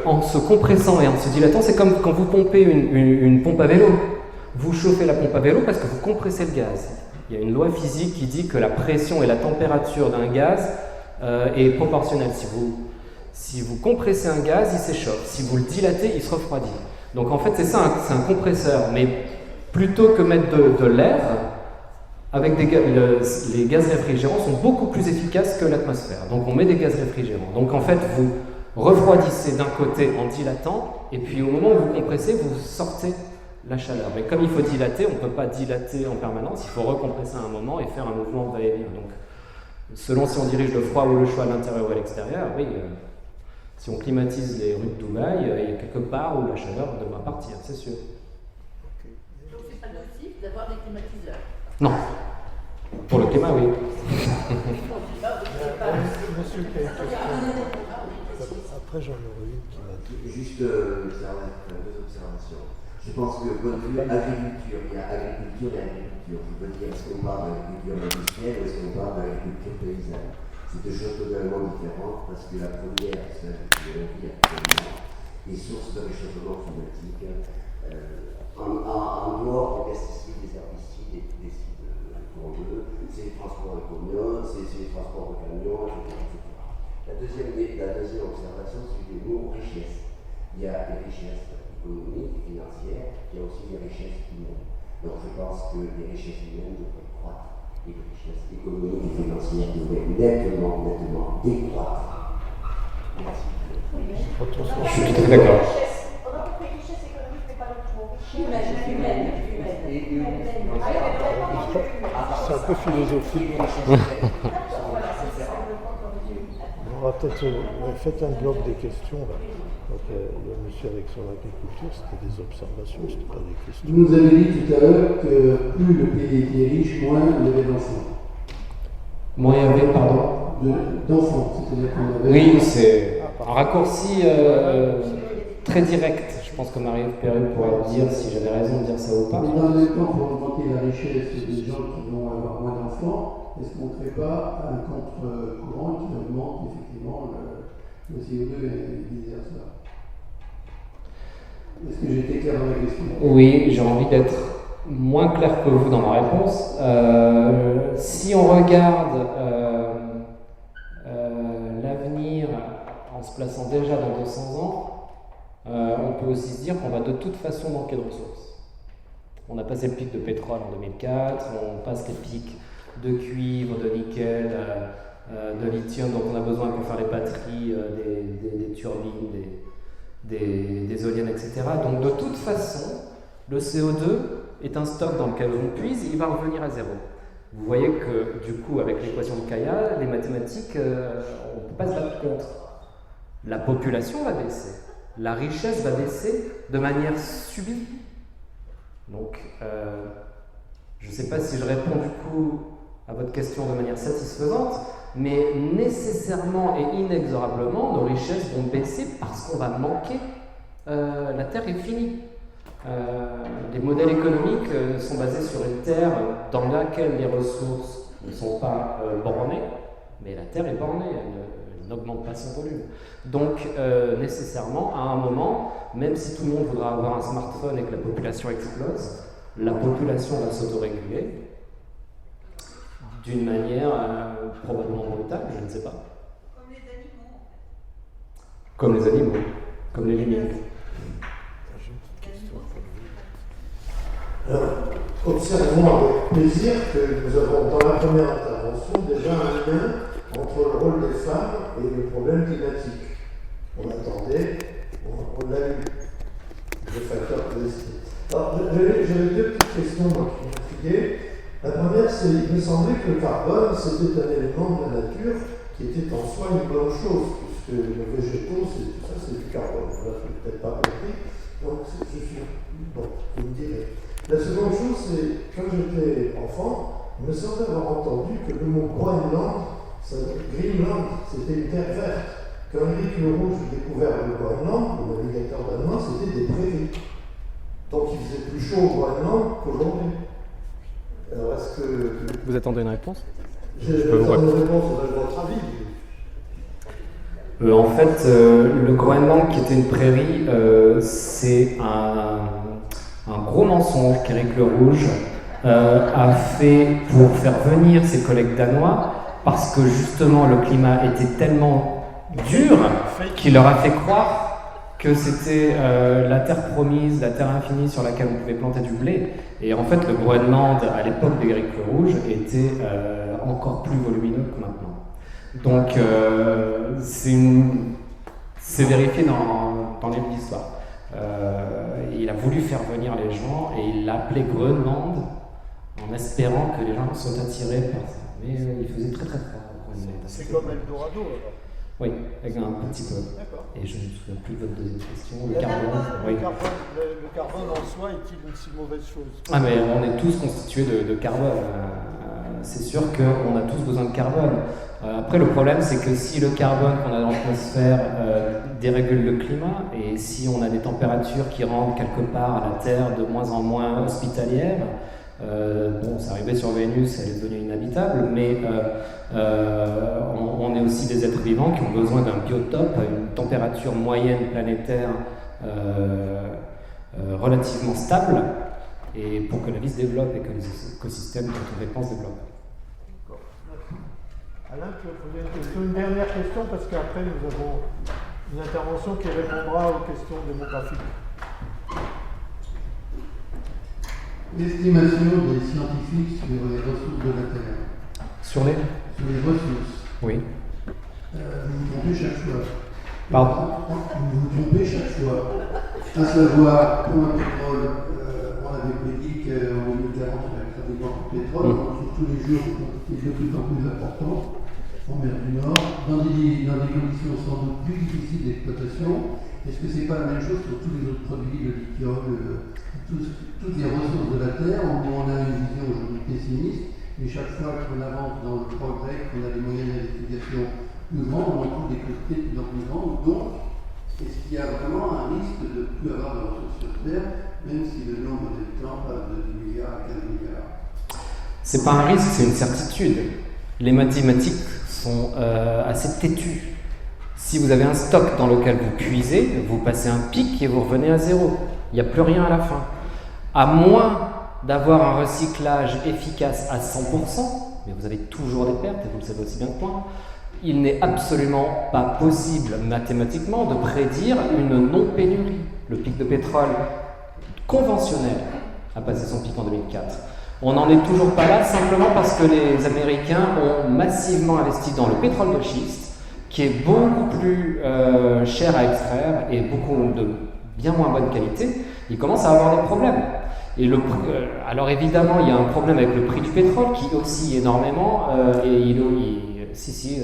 en se compressant et en se dilatant, c'est comme quand vous pompez une pompe à vélo. Vous chauffez la pompe à vélo parce que vous compressez le gaz. Il y a une loi physique qui dit que la pression et la température d'un gaz est proportionnelle. Si vous compressez un gaz, il s'échauffe. Si vous le dilatez, il se refroidit. Donc en fait, c'est ça, c'est un compresseur. Mais plutôt que mettre de l'air, avec les gaz réfrigérants sont beaucoup plus efficaces que l'atmosphère. Donc on met des gaz réfrigérants. Donc en fait, vous refroidissez d'un côté en dilatant, et puis au moment où vous compressez, vous sortez la chaleur. Mais comme il faut dilater, on ne peut pas dilater en permanence, il faut recompresser à un moment et faire un mouvement va-et-vient. Donc, selon si on dirige le froid ou le chaud à l'intérieur ou à l'extérieur, oui, si on climatise les rues de Dubaï, il y a quelque part où la chaleur devra partir, c'est sûr.
Donc c'est pas nocif d'avoir des climatiseurs.
Non. Pour le climat, oui.
Monsieur qui a une question. Après, j'en aurai une qui m'a dit.
Juste deux observations. Je pense que, point de vue agriculture, il y a agriculture et agriculture. Je veux dire, est-ce qu'on parle d'agriculture industrielle ou est-ce qu'on parle d'agriculture paysanne? C'est deux choses totalement différentes parce que la première, celle que l'on vit actuellement, est source de réchauffement climatique en dehors des pesticides, des herbicides, des sites courageux, c'est les transports de camions, c'est les transports de camions, etc. La deuxième observation, c'est le mot richesse. Il y a des richesses économiques, financières, il y a aussi des richesses humaines. Donc je pense que les richesses humaines devraient croître et les richesses économiques et financières devraient nettement décroître. Merci.
Je suis tout à fait d'accord.
On a compris richesse économique, mais pas le mot
Humaine.
C'est un peu philosophique. On va peut-être faites un bloc des questions là. Donc, le monsieur avec son agriculture, c'était des observations, c'était pas des questions.
Vous nous avez dit tout à l'heure que plus le pays était riche, moins il y avait d'enfants.
Moins il y avait, pardon.
D'enfants, c'est-à-dire qu'on avait.
Oui, c'est un raccourci très direct. Je pense que Marie-Ève Perret pourrait dire si j'avais raison de dire ça ou pas.
Mais dans le même temps, pour augmenter la richesse des gens qui vont avoir moins d'enfants, est-ce qu'on ne crée pas un contre-courant qui augmente effectivement le CO2 et vice versa? Est-ce que j'ai été clair dans la question?
Oui, j'ai envie d'être moins clair que vous dans ma réponse. Si on regarde l'avenir en se plaçant déjà dans 200 ans, on peut aussi se dire qu'on va de toute façon manquer de ressources. On a passé le pic de pétrole en 2004, on passe les pics de cuivre, de nickel, de lithium dont on a besoin pour faire les batteries, des turbines, des éoliennes, etc. Donc de toute façon, le CO2 est un stock dans lequel on puise, il va revenir à zéro. Vous voyez que du coup, avec l'équation de Kaya, les mathématiques, on ne peut pas se battre contre. La population va baisser, la richesse va baisser de manière subie. Donc, je ne sais pas si je réponds du coup à votre question de manière satisfaisante, mais nécessairement et inexorablement, nos richesses vont baisser parce qu'on va manquer. La Terre est finie. Les modèles économiques sont basés sur une Terre dans laquelle les ressources ne sont pas bornées, mais la Terre est bornée, elle n'augmente pas son volume. Donc, nécessairement, à un moment, même si tout le monde voudra avoir un smartphone et que la population explose, la population va s'autoréguler d'une manière probablement brutale, je ne sais pas.
Comme les animaux.
Comme les animaux, comme les lemmings.
Alors, observons avec plaisir que nous avons dans la première intervention déjà un lien entre le rôle des femmes et le problème climatique. On attendait, on l'a eu, le facteur clandestin. Alors, j'avais deux petites questions moi, qui m'intriguaient. La première, c'est il me semblait que le carbone, c'était un élément de la nature qui était en soi une bonne chose, puisque les végétaux, tout ça, c'est du carbone. Là, je n'ai peut-être pas compris. Donc, je suis. Bon, vous me direz. La seconde chose, c'est quand j'étais enfant, il me semblait avoir entendu que le mot Groenland, Greenland, c'était une terre verte. Quand Éric le Rouge a découvert le Groenland, le navigateur danois, c'était des prairies. Donc il faisait plus chaud au Groenland qu'aujourd'hui. Alors est-ce que.
Vous attendez une réponse?
Je peux vous répondre. Une réponse de votre avis.
En fait, le Groenland, qui était une prairie, c'est un gros mensonge qu'Éric le Rouge a fait pour faire venir ses collègues danois, parce que justement le climat était tellement dur qu'il leur a fait croire que c'était la terre promise, la terre infinie sur laquelle on pouvait planter du blé. Et en fait, le Groenland, à l'époque d'Éric le Rouge, était encore plus volumineux que maintenant. Donc, c'est vérifié dans les livres d'histoire. Il a voulu faire venir les gens et il l'a appelé Groenland en espérant que les gens soient attirés par ça. Mais il faisait très très froid.
C'est comme Eldorado alors.
Oui, un petit peu.
D'accord.
Et je ne me souviens plus de votre deuxième question. Le
carbone. Le carbone en soi est-il une si mauvaise chose?
Ah mais on est tous constitués de carbone. C'est sûr qu'on a tous besoin de carbone. Après le problème c'est que si le carbone qu'on a dans l'atmosphère dérégule le climat, et si on a des températures qui rendent quelque part à la Terre de moins en moins hospitalière, bon, c'est arrivé sur Vénus, elle est devenue inhabitable, mais on est aussi des êtres vivants qui ont besoin d'un biotope à une température moyenne planétaire relativement stable, et pour que la vie se développe et que les écosystèmes dont on dépend se développent.
Alain, tu as posé une question, une dernière question, parce qu'après nous avons une intervention qui répondra aux questions démographiques.
L'estimation des scientifiques sur les ressources de la Terre.
Sur les
ressources.
Oui.
Vous vous trompez chaque fois.
Pardon.
Vous vous trompez chaque fois. À savoir, pour le pétrole, on avait prédit qu'en 2040, on avait des banques de pétrole, on trouve tous les jours des quantités de plus en plus importantes en mer du Nord, dans des conditions sans doute plus difficiles d'exploitation. Est-ce que c'est pas la même chose pour tous les autres produits, le lithium, toutes les ressources de la Terre, où on a une vision aujourd'hui pessimiste, mais chaque fois qu'on avance dans le progrès, qu'on a des moyens d'investigation plus grands, on trouve des quantités de plus en plus grandes. Donc, est-ce qu'il y a vraiment un risque de ne plus avoir de ressources sur Terre, même si le nombre d'habitants passe de 10 milliards à 15 milliards?
C'est pas un risque, c'est une certitude. Les mathématiques sont assez têtues. Si vous avez un stock dans lequel vous puisez, vous passez un pic et vous revenez à zéro. Il n'y a plus rien à la fin. À moins d'avoir un recyclage efficace à 100%, mais vous avez toujours des pertes, et vous le savez aussi bien que moi, il n'est absolument pas possible mathématiquement de prédire une non-pénurie. Le pic de pétrole conventionnel a passé son pic en 2004. On n'en est toujours pas là simplement parce que les Américains ont massivement investi dans le pétrole de schiste, qui est beaucoup plus cher à extraire et beaucoup de bien moins bonne qualité. Ils commencent à avoir des problèmes. Et alors évidemment, il y a un problème avec le prix du pétrole qui oscille énormément, et il oscille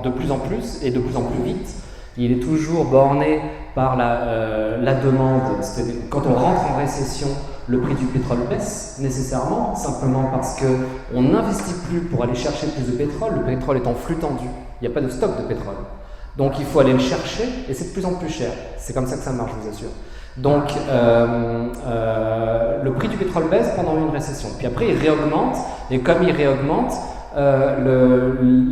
de plus en plus et de plus en plus vite. Il est toujours borné par la demande. Quand on rentre en récession, le prix du pétrole baisse nécessairement, simplement parce qu'on n'investit plus pour aller chercher plus de pétrole. Le pétrole est en flux tendu, il n'y a pas de stock de pétrole. Donc il faut aller le chercher et c'est de plus en plus cher. C'est comme ça que ça marche, je vous assure. Donc le prix du pétrole baisse pendant une récession. Puis après il réaugmente, et comme il réaugmente,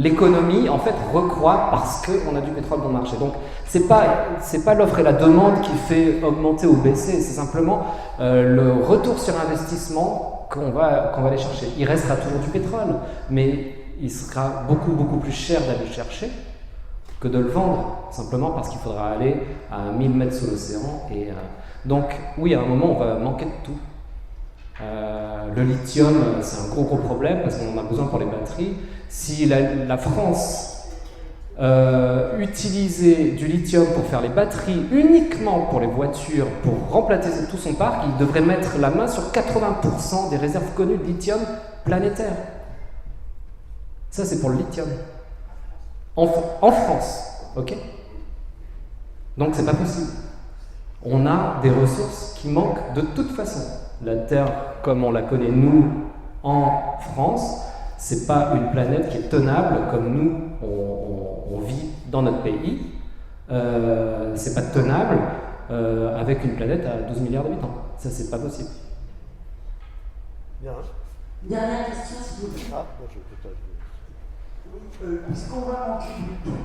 l'économie en fait recroît parce qu'on a du pétrole dans le marché. Donc c'est pas l'offre et la demande qui fait augmenter ou baisser, c'est simplement le retour sur investissement qu'on va aller chercher. Il restera toujours du pétrole, mais il sera beaucoup plus cher d'aller le chercher que de le vendre, simplement parce qu'il faudra aller à 1000 mètres sous l'océan. Donc oui, à un moment on va manquer de tout. Le lithium, c'est un gros problème parce qu'on en a besoin pour les batteries. Si la France utilisait du lithium pour faire les batteries uniquement pour les voitures, pour remplacer tout son parc, il devrait mettre la main sur 80% des réserves connues de lithium planétaires. Ça, c'est pour le lithium. En France, ok? Donc c'est pas possible. On a des ressources qui manquent de toute façon. La Terre, comme on la connaît nous en France, c'est pas une planète qui est tenable comme nous on vit dans notre pays. C'est pas tenable avec une planète à 12 milliards d'habitants. Ça, c'est pas possible.
Bien.
Dernière question, s'il vous plaît.
Puisqu'on va manquer de tout,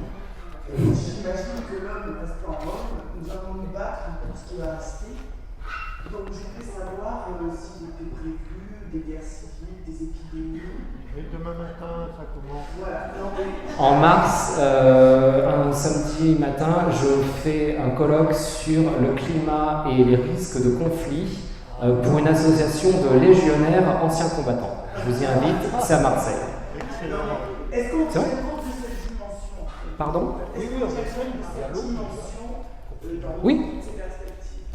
j'imagine que l'homme ne reste pas en homme, nous allons nous battre pour ce qui va rester. Donc je voudrais savoir s'il était prévu des guerres civiles, des épidémies.
Et demain matin, ça commence.
Voilà.
En mars, un samedi matin, je fais un colloque sur le climat et les risques de conflit pour une association de légionnaires anciens combattants. Je vous y invite, c'est à Marseille.
Excellent.
Est-ce qu'on tient compte de cette dimension?
Pardon?
Oui.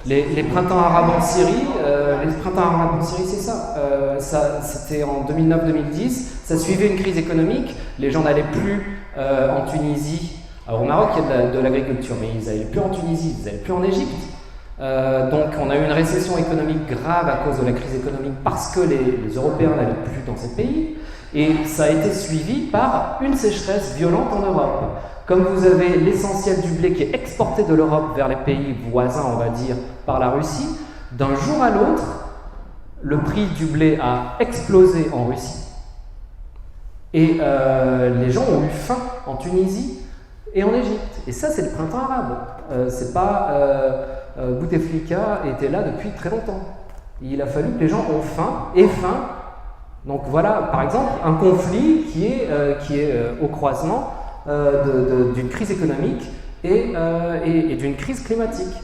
Les printemps arabes en Syrie, c'est ça. C'était en 2009-2010. Ça suivait une crise économique. Les gens n'allaient plus en Tunisie. Alors, au Maroc, il y a de l'agriculture, mais ils n'allaient plus en Tunisie, ils n'allaient plus en Égypte. Donc, on a eu une récession économique grave à cause de la crise économique parce que les Européens n'allaient plus dans ces pays. Et ça a été suivi par une sécheresse violente en Europe. Comme vous avez l'essentiel du blé qui est exporté de l'Europe vers les pays voisins, on va dire, par la Russie, d'un jour à l'autre, le prix du blé a explosé en Russie. Et les gens ont eu faim en Tunisie et en Égypte. Et ça, c'est le printemps arabe. C'est pas Bouteflika était là depuis très longtemps. Il a fallu que les gens aient faim. Donc voilà, par exemple, un conflit qui est au croisement d'une crise économique et d'une crise climatique.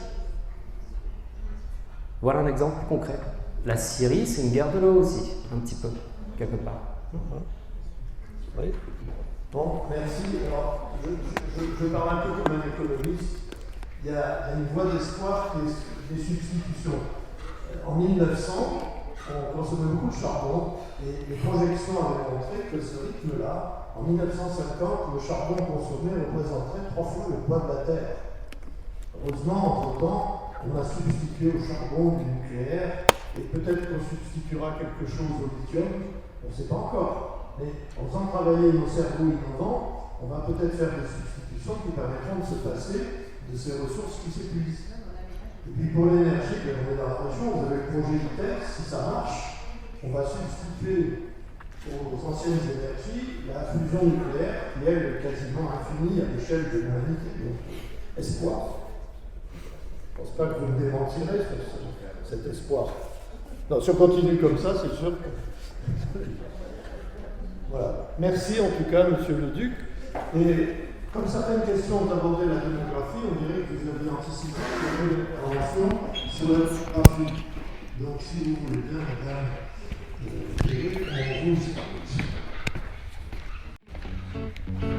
Voilà un exemple concret. La Syrie, c'est une guerre de l'eau aussi, un petit peu, quelque part.
Oui. Bon, merci. Alors, je parle un peu comme un économiste. Il y a une voie d'espoir qui est des substitutions. En 1900, on consommait beaucoup de charbon et les projections avaient montré que ce rythme-là, en 1950, le charbon consommé représenterait 3 fois le poids de la Terre. Heureusement, entre-temps, on a substitué au charbon du nucléaire et peut-être qu'on substituera quelque chose au lithium, on ne sait pas encore. Mais en faisant travailler nos cerveaux innovants, on va peut-être faire des substitutions qui permettront de se passer de ces ressources qui s'épuisent. Et puis pour l'énergie, on est dans la région, vous avez le projet ITER, si ça marche, on va substituer aux anciennes énergies la fusion nucléaire qui elle est quasiment infinie à l'échelle de l'humanité. Donc, espoir. Je ne pense pas que vous me démentirez sur cet espoir. Non, si on continue comme ça, c'est sûr que... Voilà. Merci en tout cas, Monsieur le Duc. Et comme certaines questions ont abordé la démographie, on dirait que vous avez anticipé une intervention sur la démographie. Donc, si vous voulez bien, Madame, on vous écoute.